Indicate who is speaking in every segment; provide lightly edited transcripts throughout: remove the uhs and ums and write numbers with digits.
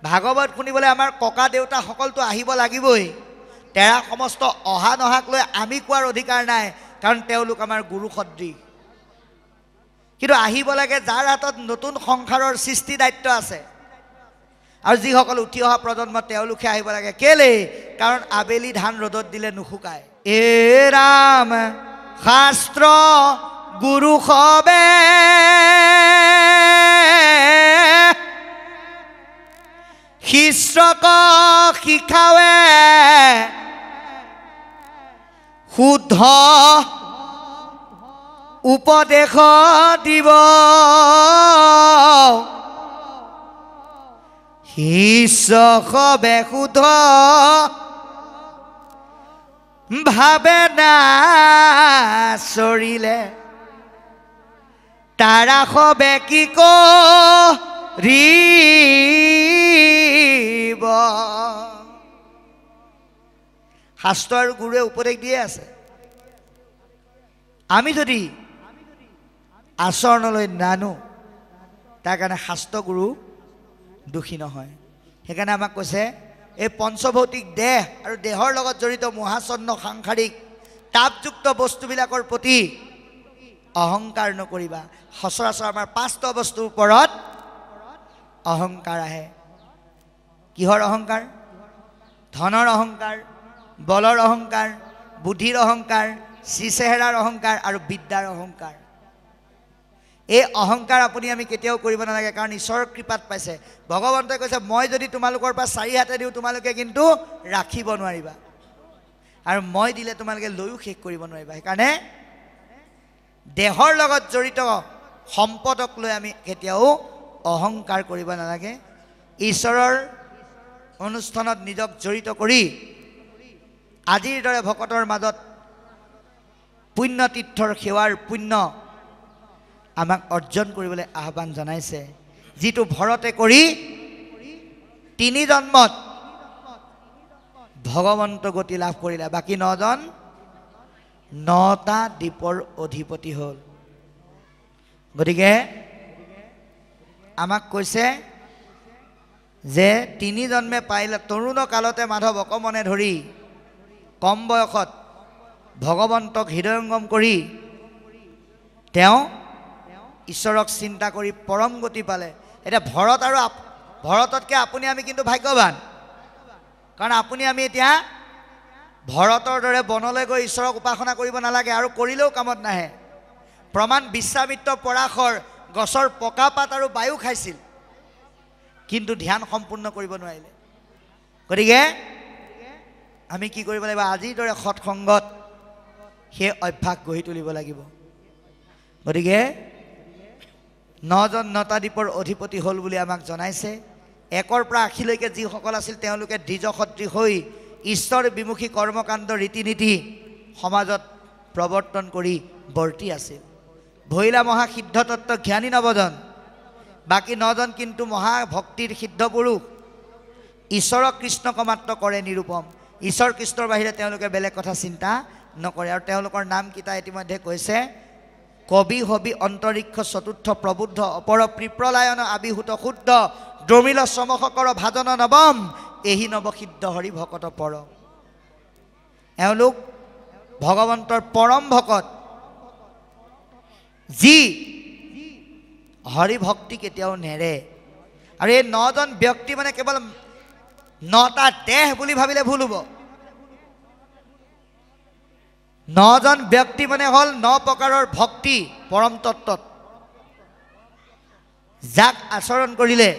Speaker 1: ভাগৱত শুনিবলৈ আমাৰ ককা দেউতা সকলতো আহিব লাগিবই তেৰা সমস্ত অহা নহাক লৈ আমি কোৱাৰ অধিকাৰ নাই কাৰণ তেওঁলোক আমাৰ গুৰু সদৃশ কিন্তু আহিব লাগে যাৰ হাতত নতুন সংসাৰৰ সৃষ্টি দায়িত্ব আছে আৰু যিসকল উঠি অহা প্ৰজন্ম তেওঁলোকে আহিব লাগে কেলে কাৰণ আবেলি ধান ৰ'দত দিলে নুশুকায় এ ৰাম শাস্ত্ৰ গুৰু সবে শিষ্যক শিকাৱে শুদ্ধ উপদেশ দিব শিষ্যকে শুদ্ধ ভাবে না চৰিলে তাৰা সবে কি কৰিব শাস্ত্ৰ আৰু গুৰুৱে উপদেশ দিয়ে আছে আমি যদি আচৰণলৈ নানো তাৰ কাৰণে শাস্ত্ৰ গুৰু দোষী নহয় সেইকাৰণে আমাক কৈছে এই পঞ্চভৌতিক দেহ আৰু দেহৰ লগত জড়িত মহাচন্ন সাংসাৰিক তাপযুক্ত বস্তুবিলাকৰ প্ৰতি অহংকাৰ নকৰিবা সচৰাচৰ আমাৰ পাঁচটা বস্তুৰ ওপৰত অহংকাৰ আহে কিহৰ অহংকাৰ ধনৰ অহংকাৰ বলৰ অহংকাৰ বুদ্ধিৰ অহংকাৰ শ্ৰীচেহেৰাৰ অহংকাৰ আৰু বিদ্যাৰ অহংকাৰ এই অহংকাৰ আপুনি আমি কেতিয়াও কৰিব নালাগে কাৰণ ঈশ্বৰৰ কৃপাত পাইছে ভগৱন্তই কৈছে মই যদি তোমালোকৰ পৰা 4 হাতে দিওঁ তোমালোকে কিন্তু ৰাখিব নোৱাৰিবা আৰু মই দিলে তোমালোকে লৈও শেষ কৰিব নোৱাৰিবা সেইকাৰণে দেহৰ লগত জড়িত সম্পদক লৈ আমি কেতিয়াও অহংকাৰ কৰিব নালাগে ঈশ্বৰৰ অনুষ্ঠানত নিজক জড়িত কৰি আজিৰ দৰে ভকতৰ মাজত পুণ্য তীৰ্থৰ সেৱাৰ পুণ্য আমাক অৰ্জন কৰিবলৈ আহ্বান জনাইছে যিটো ভৰতে কৰি 3 জন্মত ভগৱন্ত গতি লাভ কৰিলে বাকি 9জন 9টা দ্বীপৰ অধিপতি হ'ল গতিকে আমাক কৈছে যে 3 জন্মে পাইলে তৰুণ কালতে মাধৱ অকমনে ধৰি কম বয়সত ভগৱন্তক হৃদয়ঙ্গম কৰি তেওঁ ঈশ্বৰক চিন্তা কৰি পৰম গতি পালে এটা ভৰত আৰু ভৰততকৈ আপুনি আমি কিন্তু ভাগ্যৱান কাৰণ আপুনি আমি এতিয়া ভৰতৰ দৰে বনলৈ গৈ ঈশ্বৰক উপাসনা কৰিব নালাগে আৰু কৰিলেও কামত নাহে প্ৰমাণ বিশ্বামিত্ৰ পৰাশৰ গছৰ পকা পাত আৰু বায়ু খাইছিল কিন্তু ধ্যান সম্পূৰ্ণ কৰিব নোৱাৰিলে গতিকে আমি কি কৰিব লাগিব আজিৰ দৰে সৎসংগত সেই অভ্যাস গঢ়ি তুলিব লাগিব গতিকে 9জন 9টা দ্বীপৰ অধিপতি হ'ল বুলি আমাক জনাইছে 1ৰ পৰা 80 লৈকে যিসকল আছিল তেওঁলোকে দ্বিজ সদৃশ হৈ ঈশ্বৰ বিমুখী কৰ্মকাণ্ড ৰীতি নীতি সমাজত প্ৰৱৰ্তন কৰি বৰ্তি আছিল ভৈলা মহা সিদ্ধ তত্ত্ব জ্ঞানী নৱজন বাকি 9জন কিন্তু মহা ভক্তিৰ সিদ্ধ পুৰুষ ঈশ্বৰক কৃষ্ণক মাত্ৰ কৰে নিৰূপম ঈশ্বৰ কৃষ্ণৰ বাহিৰে তেওঁলোকে বেলেগ কথা চিন্তা নকৰে আৰু তেওঁলোকৰ নাম কিটা ইতিমধ্যে কৈছে কবি হবি অন্তৰিক্ষ চতুৰ্থ প্ৰবুদ্ধ অপৰ প্ৰিপ্ৰলায়ন আবিহুত শুদ্ধ দ্ৰমিল সমসকৰ ভাজন নৱম এহি নৱসিদ্ধ হৰি ভকত পৰ এওঁলোক ভগৱন্তৰ পৰম ভকত যি হৰি ভক্তি কেতিয়াও নেৰে আৰু এই 9জন ব্যক্তি মানে কেৱল 9টা দেহ বুলি ভাবিলে ভুল হ'ব 9জন ব্যক্তি মানে হ'ল 9 প্ৰকাৰৰ ভক্তি পৰম তত্ত্বত যাক আচৰণ কৰিলে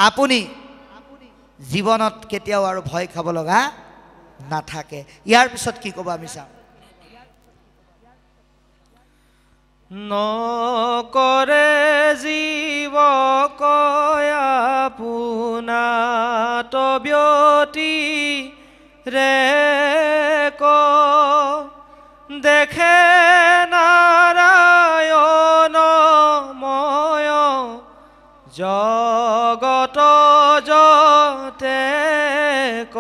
Speaker 1: আপুনি জীৱনত কেতিয়াও আৰু ভয় খাব লগা নাথাকে ইয়াৰ পিছত কি ক'ব আমি চাম
Speaker 2: নকৰে জীৱ কয়া পুনাত ব্যতি ৰে ক দেখে নাৰায়ণময় জগত যতে ক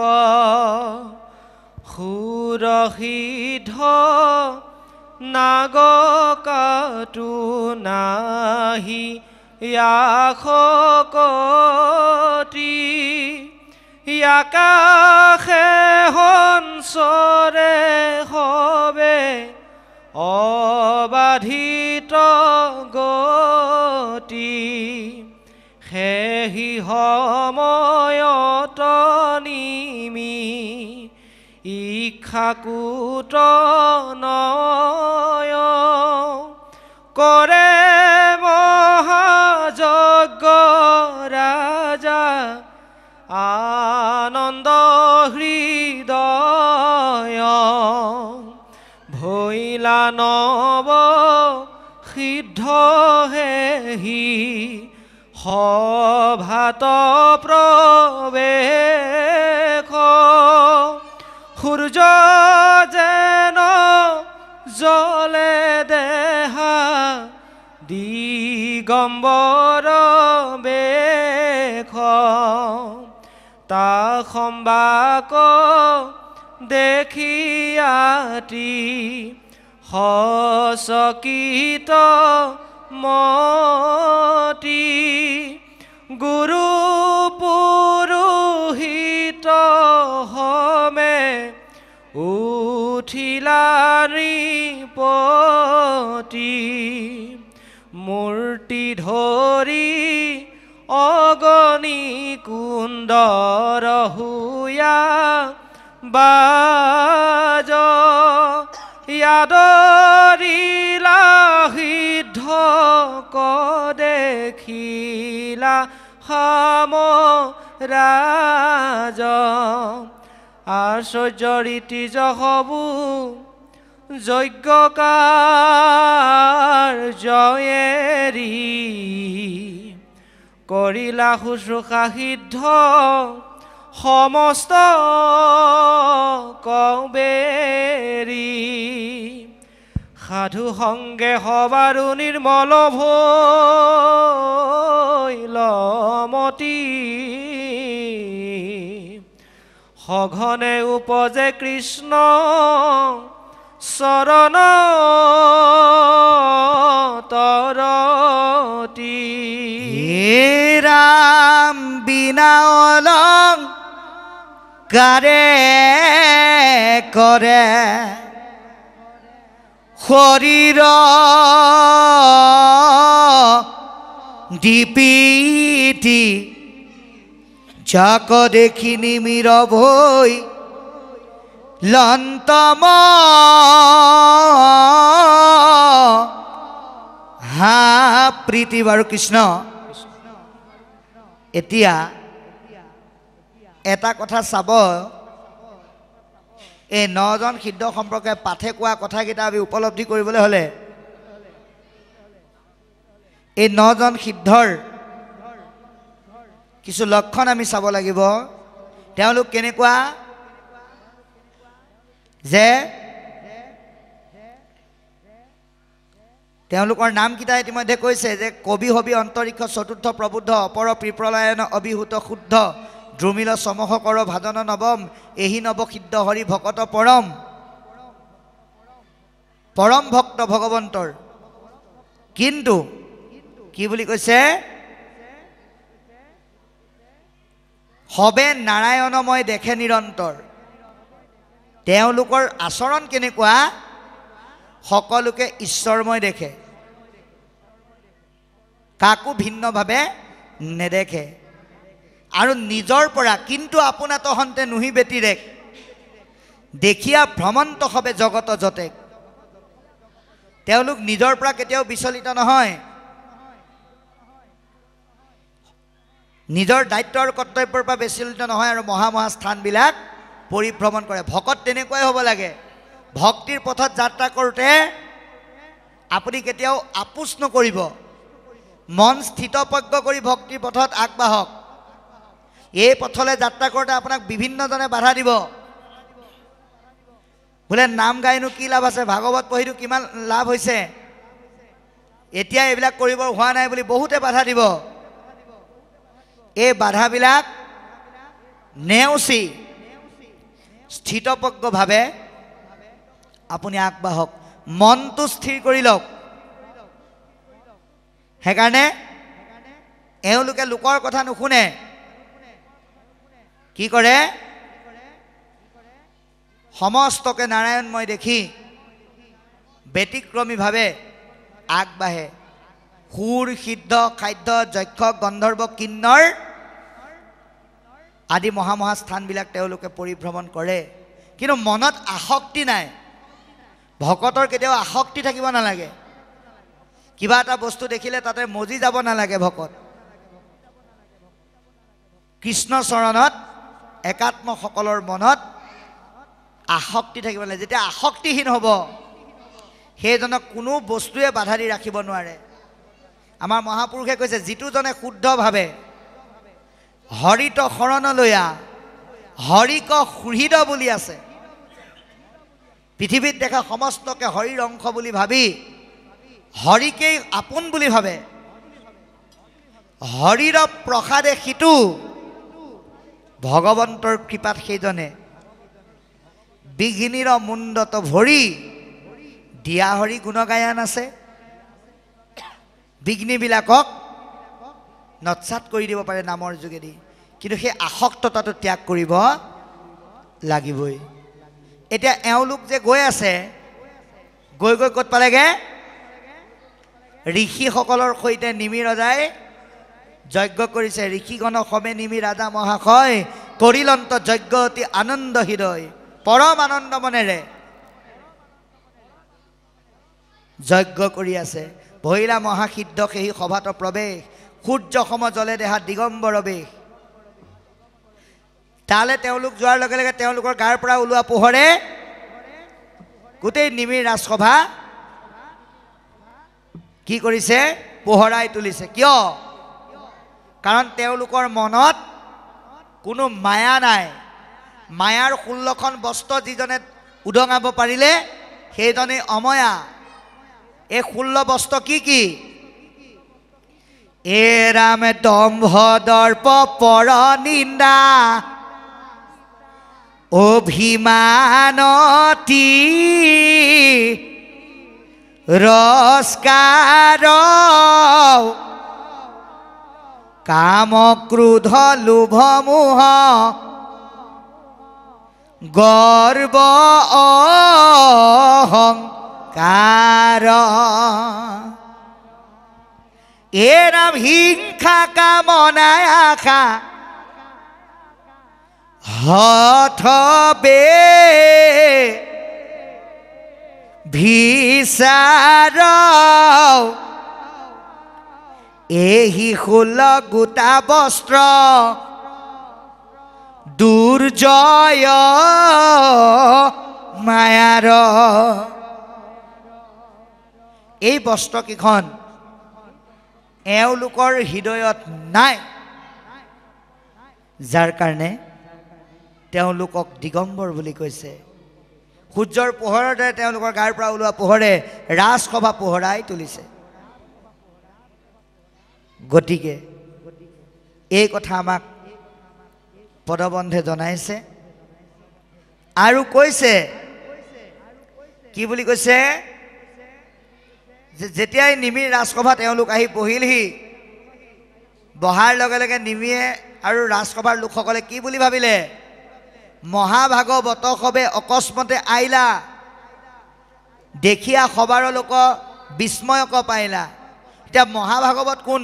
Speaker 2: সুৰসিদ্ধ নাগকাটো নাহি ইয়াখ আকাশে সঞ্চৰে হবে অবাধিত গতি সেহি সময়ত নিমি ইক্ষাকুট নয় কৰে মহাযজ্ঞ ৰাজা আনন্দ হৃদয় ভৈলা নব সিদ্ধ হেহি সভাত প্ৰৱেশ সূৰ্য যেন জলে দেহা দিগম্বৰ বেশ তা সম্বাক দেখিয়াতি সচকিত মতি গুৰু পুৰোহিত হমে উঠিলা নৃপতি মূৰ্তি ধৰি অগণি কুণ্ডৰ হুয়া বাজ ইয়াদৰিলা সিদ্ধ দেখিলা সাম ৰাজ আশ্চৰ্য ৰীতিজ হবু যজ্ঞকাৰ জয়েৰি কৰিলা শুশ্ৰূষা সিদ্ধ সমস্ত কবেৰি সাধু সংগে সবাৰো নিৰ্মল ভৈল মতি সঘনে উপজে কৃষ্ণ চৰণ তৰতি
Speaker 1: হে ৰাম বিনা অলংকাৰে কৰে শৰীৰ দীপিতি যাক দেখি নিমিৰ ভৈ লন্তম হা প্ৰীতি বাৰু কৃষ্ণ এতিয়া এটা কথা চাব এই নজন সিদ্ধ সম্পৰ্কে পাঠে কোৱা কথাকেইটা আমি উপলব্ধি কৰিবলৈ হ'লে এই নজন সিদ্ধৰ কিছু লক্ষণ আমি চাব লাগিব তেওঁলোক কেনেকুৱা যে তেওঁলোকৰ নামকেইটা ইতিমধ্যে কৈছে যে কবি হবি অন্তৰিক্ষ চতুৰ্থ প্ৰবুদ্ধ অপৰ পিপ্ৰলয়ন অভিভূত শুদ্ধ দ্ৰুমিল সমহ কৰ ভাদন নৱম এহি নৱ সিদ্ধ হৰি ভকত পৰম পৰম ভক্ত ভগৱন্তৰ কিন্তু কি বুলি কৈছে হবে নাৰায়ণময় দেখে নিৰন্তৰ তেওঁলোকৰ আচৰণ কেনেকুৱা সকলোকে ঈশ্বৰময় দেখে কাকো ভিন্নভাৱে নেদেখে আৰু নিজৰ পৰা কিন্তু আপোনা তহন্তে নুহি বেতিৰেক দেখিয়া ভ্ৰমন্ত হবে জগত যতে তেওঁলোক নিজৰ পৰা কেতিয়াও বিচলিত নহয় নিজৰ দায়িত্ব আৰু কৰ্তব্যৰ পৰা বিচলিত নহয় আৰু মহা মহা স্থানবিলাক পৰিভ্ৰমণ কৰে ভকত তেনেকুৱাই হ'ব লাগে ভক্তিৰ পথত যাত্ৰা কৰোঁতে আপুনি কেতিয়াও আপোচ নকৰিব মন স্থিতপজ্ঞ কৰি ভক্তিৰ পথত আগবাঢ়ক এই পথলৈ যাত্ৰা কৰোঁতে আপোনাক বিভিন্নজনে বাধা দিব বোলে নাম গাইনো কি লাভ আছে ভাগৱত পঢ়িনো কিমান লাভ হৈছে এতিয়া এইবিলাক কৰিব হোৱা নাই বুলি বহুতে বাধা দিব এই বাধাবিলাক নেওচি স্থিতপজ্ঞভাৱে আপুনি আগবাঢ়ক মনটো স্থিৰ কৰি লওক সেইকাৰণে এওঁলোকে লোকৰ কথা নুশুনে কি কৰে সমস্তকে নাৰায়ণময় দেখি ব্যতিক্ৰমীভাৱে আগবাঢ়ে সুৰ সিদ্ধ খাদ্য যক্ষ গন্ধৰ্ব কিন্নৰ আদি মহা স্থানবিলাক তেওঁলোকে পৰিভ্ৰমণ কৰে কিন্তু মনত আসক্তি নাই ভকতৰ কেতিয়াও আসক্তি থাকিব নালাগে কিবা এটা বস্তু দেখিলে তাতে মজি যাব নালাগে ভকত কৃষ্ণ চৰণত একাত্মসকলৰ মনত আসক্তি থাকিব নালাগে যেতিয়া আসক্তিহীন হ'ব সেইজনক কোনো বস্তুৱে বাধা দি ৰাখিব নোৱাৰে আমাৰ মহাপুৰুষে কৈছে যিটোজনে শুদ্ধভাৱে হৰিত শৰণলৈয়া হৰিক সুহৃদ বুলি আছে পৃথিৱীত দেখা সমস্তকে হৰিৰ অংশ বুলি ভাবি হৰিকেই আপোন বুলি ভাবে হৰিৰ প্ৰসাদে সিটো ভগৱন্তৰ কৃপাত সেইজনে বিঘিনিৰ মুণ্ডত ভৰি দিয়া হৰি গুণগায়ন আছে বিঘ্নিবিলাকক নৎসাত কৰি দিব পাৰে নামৰ যোগেদি কিন্তু সেই আসক্ততাটো ত্যাগ কৰিব লাগিবই এতিয়া এওঁলোক যে গৈ আছে গৈ গৈ ক'ত পালেগে ঋষিসকলৰ সৈতে নিমি ৰজাই যজ্ঞ কৰিছে ঋষিগণ সমে নিমি ৰাজা মহাশয় কৰিলন্ত যজ্ঞ অতি আনন্দ হৃদয় পৰম আনন্দ মনেৰে যজ্ঞ কৰি আছে ভৈৰা মহাসিদ্ধ সেই সভাত প্ৰৱেশ সূৰ্য সম জলে দেহা দিগম্বৰ বেশ তালে তেওঁলোক যোৱাৰ লগে লগে তেওঁলোকৰ গাৰ পৰা ওলোৱা পোহৰে গোটেই নিমিৰ ৰাজসভা কি কৰিছে পোহৰাই তুলিছে কিয় কাৰণ তেওঁলোকৰ মনত কোনো মায়া নাই মায়াৰ 16খন বস্ত্ৰ যিজনে উদঙাব পাৰিলে সেইজনে অময়া এই 16 বস্ত্ৰ কি এ ৰাম দম্ভ দৰ্প পৰ নিন্দা অভিমানতি ৰস্কাৰ কাম ক্ৰোধ লোভ মোহ গৰ্ব অহংকাৰ এৰাম হিংসা কামনা আশা হঠবে ভিচাৰ এহি 16 গোটা বস্ত্ৰ দুৰ্জয় মায়াৰ এই বস্ত্ৰকেইখন এওঁলোকৰ হৃদয়ত নাই যাৰ কাৰণে তেওঁলোকক দিগম্বৰ বুলি কৈছে সূৰ্যৰ পোহৰৰ দৰে তেওঁলোকৰ গাৰ পৰা ওলোৱা পোহৰে ৰাজসভা পোহৰাই তুলিছে গতিকে এই কথা আমাক পদবন্ধে জনাইছে আৰু কৈছে কি বুলি কৈছে যে যেতিয়াই নিমিৰ ৰাজসভা তেওঁলোক আহি বহিলহি বহাৰ লগে লগে নিমিয়ে আৰু ৰাজসভাৰ লোকসকলে কি বুলি ভাবিলে মহাভাগৱত সবে অকস্মাতে আইলা দেখিয়া সবাৰ লোক বিস্ময়ক পাইলা এতিয়া মহাভাগৱত কোন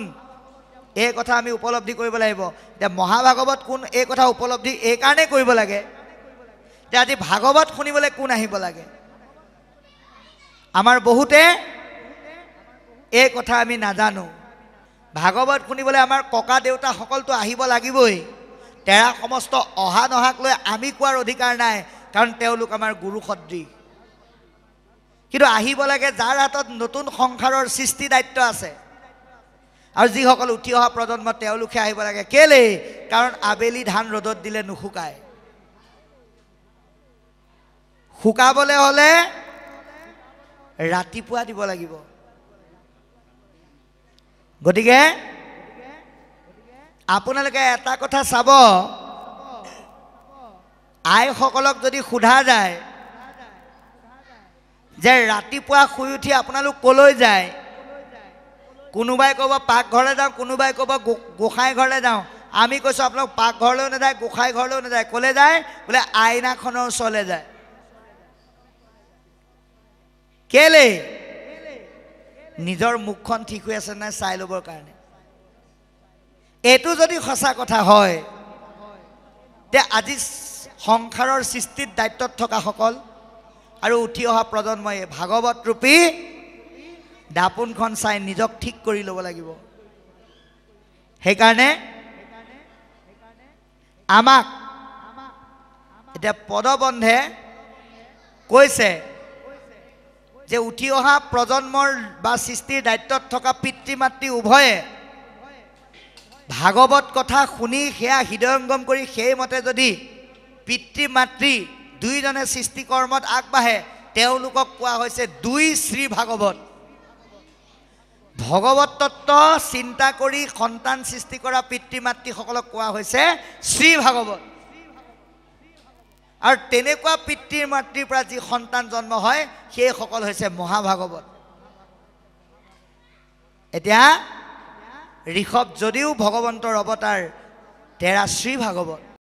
Speaker 1: এই কথা আমি উপলব্ধি কৰিব লাগিব এতিয়া মহাভাগৱত কোন এই কথা উপলব্ধি এই কাৰণে কৰিব লাগে যে আজি ভাগৱত শুনিবলৈ কোন আহিব লাগে আমাৰ বহুতে এই কথা আমি নাজানো ভাগৱত শুনিবলৈ আমাৰ ককা দেউতা সকলতো আহিব লাগিবই তেৰা সমস্ত অহা নহাক লৈ আমি কোৱাৰ অধিকাৰ নাই কাৰণ তেওঁলোক আমাৰ গুৰু সদৃশ কিন্তু আহিব লাগে যাৰ হাতত নতুন সংসাৰৰ সৃষ্টি দায়িত্ব আছে আৰু যিসকল উঠি অহা প্ৰজন্ম তেওঁলোকে আহিব লাগে কেলে কাৰণ আবেলি ধান ৰ'দত দিলে নুশুকায় শুকাবলৈ হ'লে ৰাতিপুৱা দিব লাগিব গতিকে আপোনালোকে এটা কথা চাব আইসকলক যদি সোধা যায় যে ৰাতিপুৱা শুই উঠি আপোনালোক কলৈ যায় কোনোবাই ক'ব পাকঘৰলৈ যাওঁ কোনোবাই ক'ব গোসাঁই ঘৰলৈ যাওঁ আমি কৈছোঁ আপোনালোক পাকঘৰলৈও নাযায়, গোঁসাই ঘৰলৈও নাযায়, ক'লে যায়? বোলে আইনাখনৰ ওচৰলৈ যায়। কেলে? নিজৰ মুখখন ঠিক হৈ আছে নাই চাই ল'বৰ কাৰণে। এইটো যদি সঁচা কথা হয়, তে আজি সংসাৰৰ সৃষ্টিত দায়িত্বত থকাসকল আৰু উঠি অহা প্ৰজন্মই ভাগৱত ৰূপী দাপোনখন চাই নিজক ঠিক কৰি ল'ব লাগিব। সেইকাৰণে আমাক এতিয়া পদবন্ধে কৈছে যে উঠি অহা প্ৰজন্মৰ বা সৃষ্টিৰ দায়িত্বত থকা পিতৃ মাতৃ উভয়ে ভাগৱত কথা শুনি সেয়া হৃদয়ংগম কৰি সেইমতে যদি পিতৃ মাতৃ দুইজনে সৃষ্টিকৰ্মত আগবাঢ়ে, তেওঁলোকক কোৱা হৈছে দুই শ্ৰী ভাগৱত। ভগৱত তত্ত্ব চিন্তা কৰি সন্তান সৃষ্টি কৰা পিতৃ মাতৃসকলক কোৱা হৈছে শ্ৰী ভাগৱত। আৰু তেনেকুৱা পিতৃ মাতৃৰ পৰা যি সন্তান জন্ম হয় সেইসকল হৈছে মহাভাগৱত। এতিয়া ঋষভ যদিও ভগৱন্তৰ অৱতাৰ, তেৰা শ্ৰী ভাগৱত।